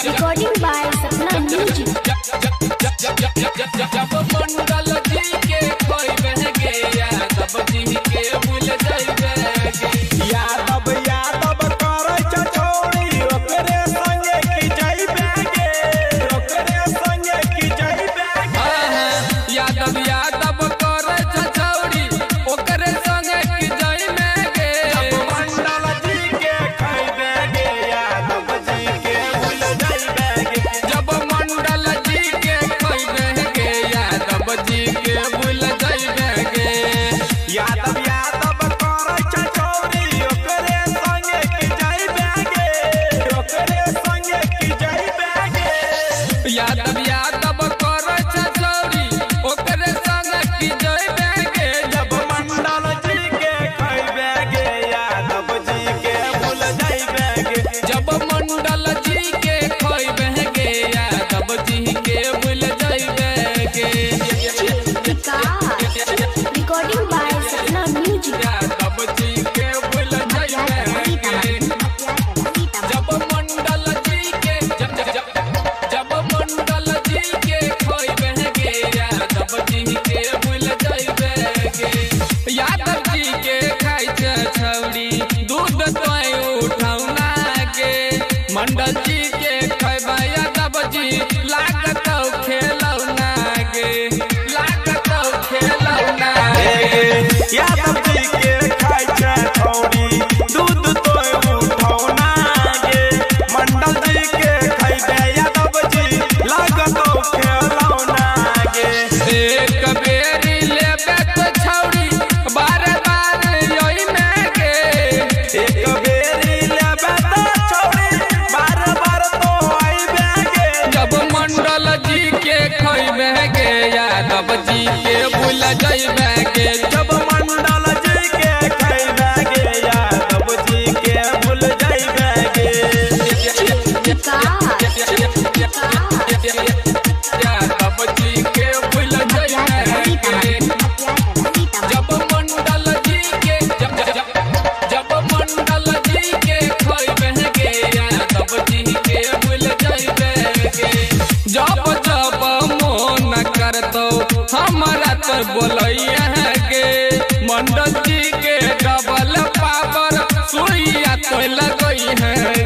Recording by Sapna Music. जब मंडल जी के कोई बह गया तब जी के भूल जाइबे यादव करे छोड़ी ओकरे संगे की जाइबे गे ओकरे संगे की जाइबे यादव करे छोड़ी ओकरे संगे की जाइबे गे मंडल जी के खइबे गे यादव जी के भूल जाइबे गे जब मंडल जी के कोई बह गया तब जी के भूल जाइबे गे यादव करे छोड़ी ओकरे संगे की जाइबे गे ओकरे संगे की जाइबे गे यादव करे छोड़ी ओकरे संगे की जाइबे गे जब मंडल जी के खइबे गे यादव जी के भूल जाइबे गे जब मंडल जी के कोई बह गया तब जी के भूल जाइबे गे Recording by Sapna Music. तब जी के भूल जाइबे गे जब मंडल जी के जब मंडल जी के कोई बह गया तब जी के भूल जाइबे गे यादव जी के खाइ छे छौड़ी दूध तोय उठौना गे मंडल जी के खइबा यादव जी लागत खेलौना गे लागत खेलौना गे यादव जी के खाइ छे छौड़ी दूध तोय उठौना गे मंडल जी के खइबे यादव जी लागत खेलौना गे एक बेरी लेबे तो छौड़ी बार बार योई में गे एक बेरी लेबे तो छौड़ी बार बार तो आइबे गे जब मंडल जी के खइबे गे यादव जी के भूल जाइबे गे जब मंडल जी के खइबे गे यादव जी के भूल जाइबे गे यादव जी के भूल जाइबे गे जब मंडल जी के जब मंडल जी के खइबे गे यादव जी के भूल जाइबे गे जब जब मोन करतो हमरा तो बोलैया गे मंडल जी के डबल पावर सुइया तो लगई है